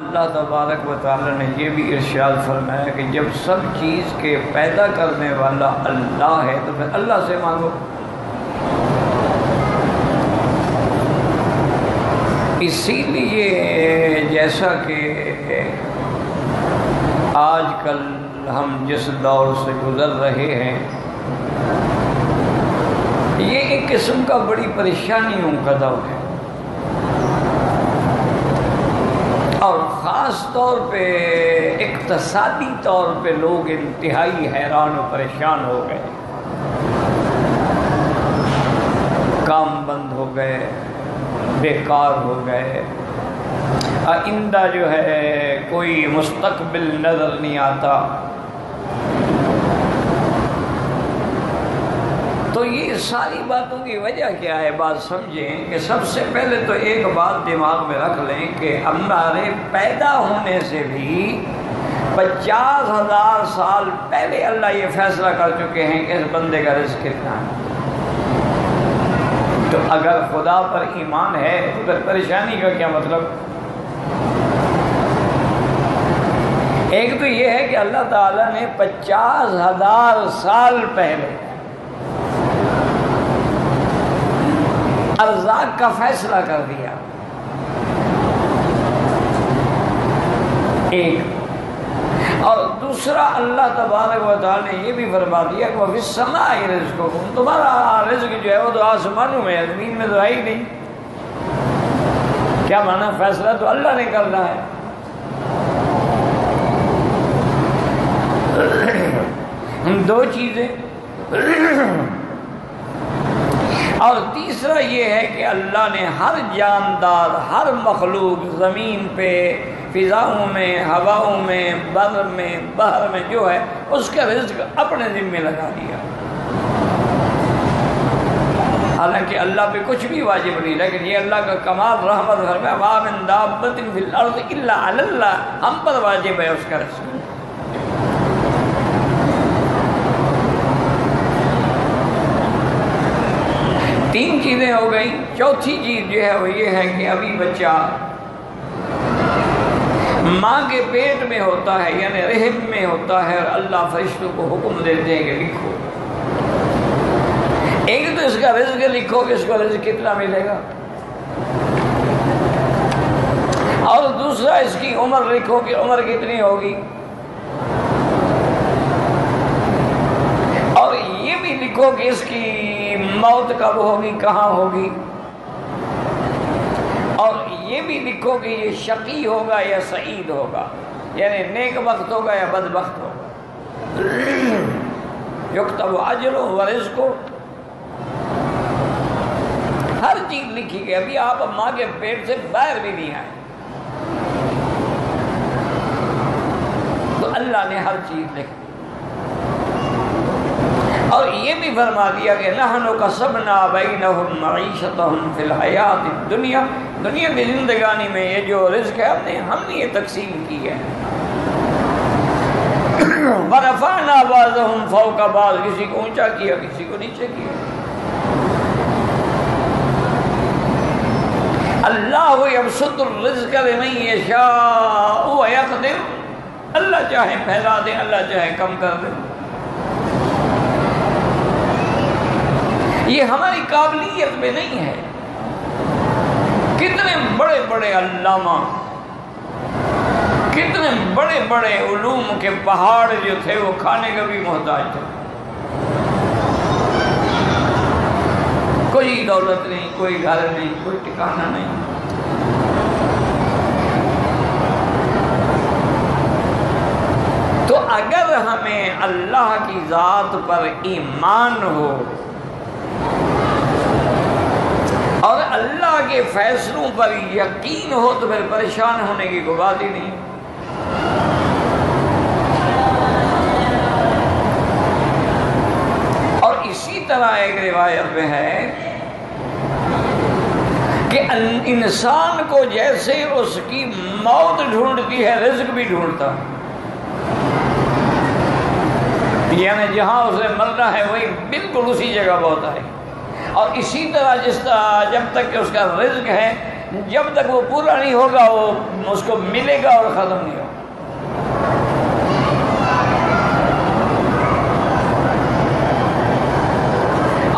اللہ تبارک و تعالی نے یہ بھی ارشاد فرمایا کہ جب سب چیز کے پیدا کرنے والا اللہ ہے تو پھر اللہ سے مانگو۔ اسی لیے جیسا کہ آج کل ہم جس دور سے گزر رہے ہیں، یہ ایک قسم کا بڑی پریشانیوں کا دور ہے، اور خاص طور پہ اقتصادی طور پہ لوگ انتہائی حیران و پریشان ہو گئے، کام بند ہو گئے، بیکار ہو گئے، آئندہ جو ہے کوئی مستقبل نظر نہیں آتا۔ تو یہ ساری باتوں کی وجہ کیا ہے؟ بات سمجھیں کہ سب سے پہلے تو ایک بات دماغ میں رکھ لیں کہ ہمارے پیدا ہونے سے بھی 50,000 سال پہلے اللہ یہ فیصلہ کر چکے ہیں کہ اس بندے کا رزق کتنا ہے۔ تو اگر خدا پر ایمان ہے تو پھر پریشانی کا کیا مطلب؟ ایک تو یہ ہے کہ اللہ تعالیٰ نے 50,000 سال پہلے ارزاق کا فیصلہ کر دیا، ایک، اور دوسرا اللہ تبارک و تعالیٰ نے یہ بھی فرما دیا کہ وَفِي السَّمَاءِ رِزْقُكُمْ، تمہارا رزق جو ہے وہ تو آسمانوں میں ہے، زمین میں تو ہے ہی نہیں۔ کیا معنی؟ فیصلہ تو اللہ نے کرنا ہے۔ دو چیزیں، اور تیسرا یہ ہے کہ اللہ نے ہر جاندار، ہر مخلوق، زمین پہ، فضاؤں میں، ہواؤں میں، بر میں، بحر میں جو ہے اس کا رزق اپنے ذمہ لگا دیا۔ حالانکہ اللہ پہ کچھ بھی واجب نہیں، لیکن یہ اللہ کا کمال رحمت ہے، مَا مِن دَابَّةٍ فِي الْأَرْضِ إِلَّا عَلَى اللَّهِ، ہم پر واجب ہے اس کا رزق۔ تین چیزیں ہو گئی۔ چوتھی چیز جو ہے وہ یہ ہے کہ ابھی بچہ ماں کے پیٹ میں ہوتا ہے، یعنی رحم میں ہوتا ہے، اور اللہ فرشتوں کو حکم دیتے ہیں کہ لکھو۔ ایک تو اس کا رزق لکھو کہ اس کو رزق کتنا ملے گا، اور دوسرا اس کی عمر لکھو کہ عمر کتنی ہوگی، اور یہ بھی لکھو کہ اس کی موت کب ہوگی، کہاں ہوگی، اور یہ بھی لکھو کہ یہ شقی ہوگا یا سعید ہوگا، یعنی نیک بخت ہوگا یا بدبخت ہوگا۔ یکتب اجلہ و رزقہ، ہر چیز لکھی گئی۔ ابھی آپ ماں کے پیٹ سے باہر بھی نہیں آئے تو اللہ نے ہر چیز لکھی، اور یہ بھی فرما دیا کہ نحن قسمنا بینہم معیشتہم فی الحیات الدنیا، دنیا کی زندگانی میں یہ جو رزق ہے ہم نے یہ تقسیم کی ہے۔ ورفعنا بعضہم فوق بعض، کسی کو اونچا کیا کسی کو نیچے کیا۔ اللہ یبسط الرزق لمن یشاء ویقدر، اللہ چاہے پھیلا دے، اللہ چاہے کم کر دے، یہ ہماری قابلیت میں نہیں ہے۔ کتنے بڑے بڑے علامہ، کتنے بڑے بڑے علوم کے پہاڑ جو تھے وہ کھانے کا بھی محتاج تھے، کوئی دولت نہیں، کوئی گھر نہیں، کوئی ٹھکانہ نہیں۔ تو اگر ہمیں اللہ کی ذات پر ایمان ہو اور اللہ کے فیصلوں پر یقین ہو تو پھر پریشان ہونے کی کوئی بات ہی نہیں۔ اور اسی طرح ایک روایت میں ہے کہ انسان کو جیسے اس کی موت ڈھونڈتی ہے رزق بھی ڈھونڈتا ہے، یعنی جہاں اسے مرنا ہے وہی بالکل اسی جگہ پہنچتا ہے، اور اسی طرح جس طرح جب تک کہ اس کا رزق ہے جب تک وہ پورا نہیں ہوگا وہ اس کو ملے گا اور ختم نہیں ہوگا۔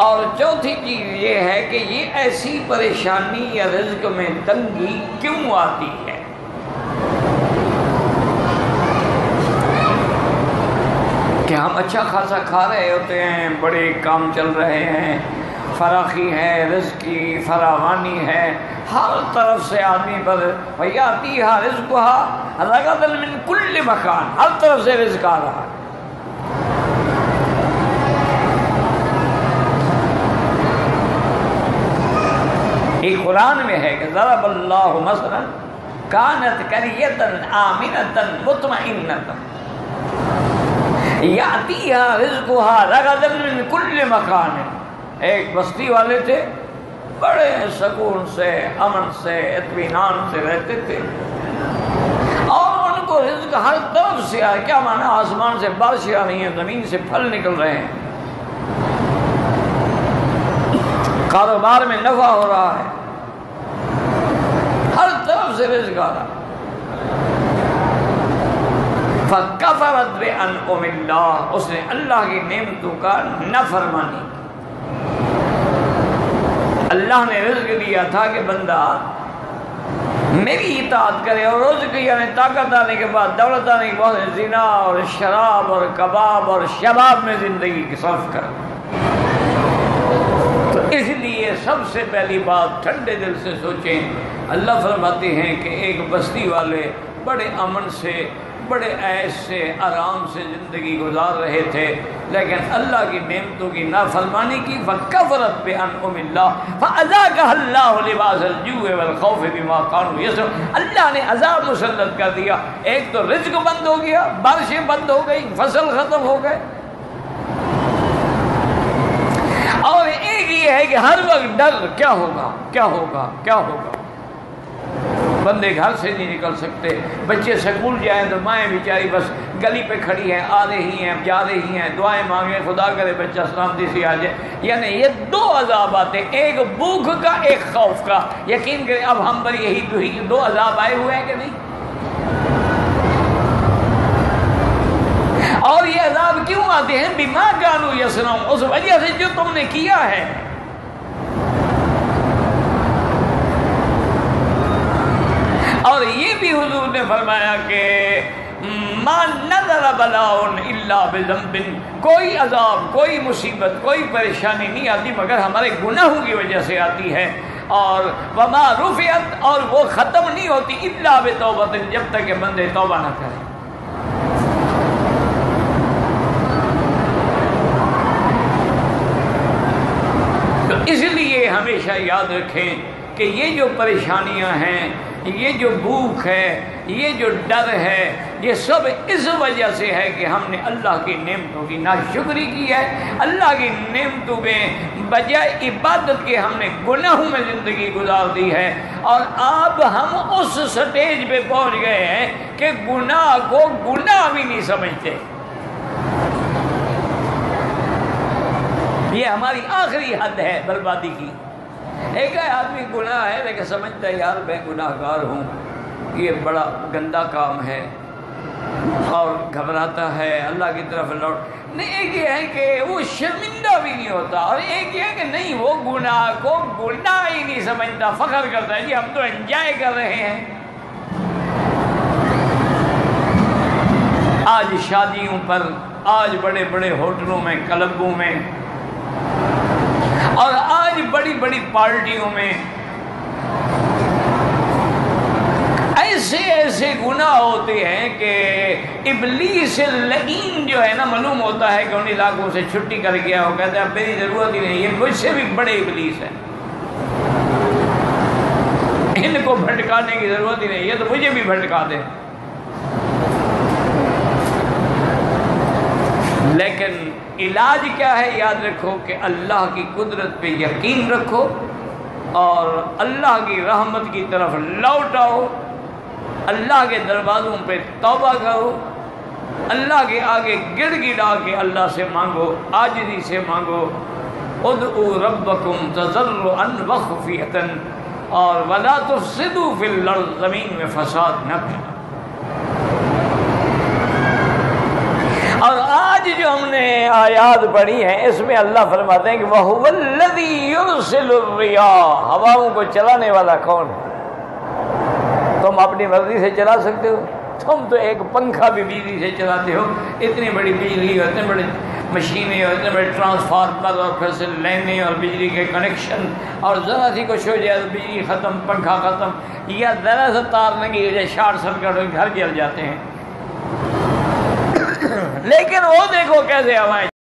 اور چوتھی چیز یہ ہے کہ یہ ایسی پریشانی یا رزق میں تنگی کیوں آتی ہے؟ کہ ہم اچھا خاصا کھا رہے ہوتے ہیں، بڑے کام چل رہے ہیں، فراخی ہے، رزق کی فراوانی ہے، ہر طرف سے آدمی پر وَيَأْتِيهَا رِزْقُهَا رَغَدًا مِنْ كُلِّ مَكَانٍ، ہر طرف سے رزق آ رہا ہے۔ ایک قرآن میں ہے کہ ضرب اللہ مثلا كانت قرية آمنة مطمئنة يأتيها رزقها رغدا من كل مكان، ایک بستی والے تھے، بڑے سکون سے، امن سے، اطمینان سے رہتے تھے، اور ان کو رزق ہر طرف سے آئے۔ کیا مانا؟ آسمان سے بارشیں آ رہی ہیں، زمین سے پھل نکل رہے ہیں، کاروبار میں نفع ہو رہا ہے، ہر طرف سے رزق آ رہا ہے۔ فَكَفَرَتْ بِأَنْعُمِ اللَّهِ، اس نے اللہ کی نعمتوں کا نافرمانی کی۔ اللہ نے رزق دیا تھا کہ بندہ میری اطاعت کرے، اور رزق یعنی طاقت آنے کے بعد، دولت آنے کے بعد زنا اور شراب اور کباب اور شباب میں زندگی صرف کرے۔ تو اس لیے سب سے پہلی بات ٹھنڈے دل سے سوچیں۔ اللہ فرماتے ہیں کہ ایک بستی والے بڑے امن سے، بڑے عیش سے، آرام سے زندگی گزار رہے تھے، لیکن اللہ کی نعمتوں کی نافرمانی کی۔ فَكَفَرَتْ بِأَنْعُمِ اللَّهِ فَأَذَاقَهَا اللَّهُ لِبَاسَ الْجُوعِ وَالْخَوْفِ بِمَا كَانُوا يَصْنَعُونَ، اللہ نے عذاب مسلط کر دیا۔ ایک تو رزق بند ہو گیا، بارشیں بند ہو گئی، فصل ختم ہو گئے، اور ایک یہ ہے کہ ہر وقت ڈر، کیا ہوگا کیا ہوگا کیا ہوگا۔ بندے گھر سے نہیں نکل سکتے، بچے سکول جائیں تو مائیں بیچاری بس گلی پہ کھڑی ہیں، آ رہی ہیں جا رہی ہیں، دعائیں مانگیں خدا کرے بچہ سلامتی سے آ جائے۔ یعنی یہ دو عذاب آتے، ایک بھوک کا، ایک خوف کا۔ یقین کریں اب ہم پر یہی دو عذاب آئے ہوئے ہیں کہ نہیں؟ اور یہ عذاب کیوں آتے ہیں؟ بما کانوا یصنعون، اس وجہ سے جو تم نے کیا ہے۔ اور یہ بھی حضور نے فرمایا کہ ما نزل بلاء الا بذنب، کوئی عذاب، کوئی مصیبت، کوئی پریشانی نہیں آتی مگر ہمارے گناہوں کی وجہ سے آتی ہے۔ اور وما رفعت، اور وہ ختم نہیں ہوتی الا بتوبۃ، جب تک کہ بندے توبہ نہ کریں۔ تو اس لیے ہمیشہ یاد رکھیں کہ یہ جو پریشانیاں ہیں، یہ جو بھوک ہے، یہ جو ڈر ہے، یہ سب اس وجہ سے ہے کہ ہم نے اللہ کی نعمتوں کی ناشکری کی ہے۔ اللہ کی نعمتوں میں بجائے عبادت کے ہم نے گناہوں میں زندگی گزار دی ہے، اور اب ہم اس سٹیج پہ پہنچ گئے ہیں کہ گناہ کو گناہ بھی نہیں سمجھتے۔ یہ ہماری آخری حد ہے بربادی کی۔ ایک ہے آدمی گناہ ہے لیکن سمجھتا ہے یار میں گناہ گار ہوں، یہ بڑا گندا کام ہے، اور گھبراتا ہے اللہ کی طرف لوٹ۔ نہیں، ایک یہ ہے کہ وہ شرمندہ بھی نہیں ہوتا، اور ایک یہ ہے کہ نہیں، وہ گناہ کو گناہ ہی نہیں سمجھتا، فخر کرتا ہے جی ہم تو انجوائے کر رہے ہیں۔ آج شادیوں پر، آج بڑے بڑے ہوٹلوں میں، کلبوں میں، اور آج بڑی بڑی پارٹیوں میں ایسے ایسے گناہ ہوتے ہیں کہ ابلیس لعین جو ہے نا، معلوم ہوتا ہے کہ ان علاقوں سے چھٹی کر گیا، وہ کہتا ہے اب میری ضرورت ہی نہیں، یہ مجھ سے بھی بڑے ابلیس ہیں، ان کو بھٹکانے کی ضرورت ہی نہیں، یہ تو مجھے بھی بھٹکا دیں۔ لیکن علاج کیا ہے؟ یاد رکھو کہ اللہ کی قدرت پہ یقین رکھو، اور اللہ کی رحمت کی طرف لوٹ آؤ، اللہ کے دروازوں پہ توبہ کرو، اللہ کے آگے گڑ گڑا کے اللہ سے مانگو، عاجزی سے مانگو۔ ادعوا ربکم تضرعا وخفیۃ، اور وَلَا تُفْسِدُوا فِي الْأَرْضِ، زمین میں فساد نہ کرنا۔ اور آج جو ہم نے آیات پڑھی ہیں اس میں اللہ فرماتے ہیں کہ وَهُوَ الَّذِي يُرْسِلُ الرِّيَاحَ، ہواؤں کو چلانے والا کون ہے؟ تم اپنی مرضی سے چلا سکتے ہو؟ تم تو ایک پنکھا بھی بجلی سے چلاتے ہو، اتنی بڑی بجلی اور اتنے بڑے مشینیں اور اتنے بڑے ٹرانسفارمر اور پھر سے لائنیں اور بجلی کے کنیکشن، اور ذرا سی کچھ ہو جائے تو بجلی ختم، پنکھا ختم، یا ذرا سا تار لگی ہو جائے شارٹ سرکٹ ہو گھر جل جاتے ہیں۔ لیکن وہ دیکھو کیسے ہوائیں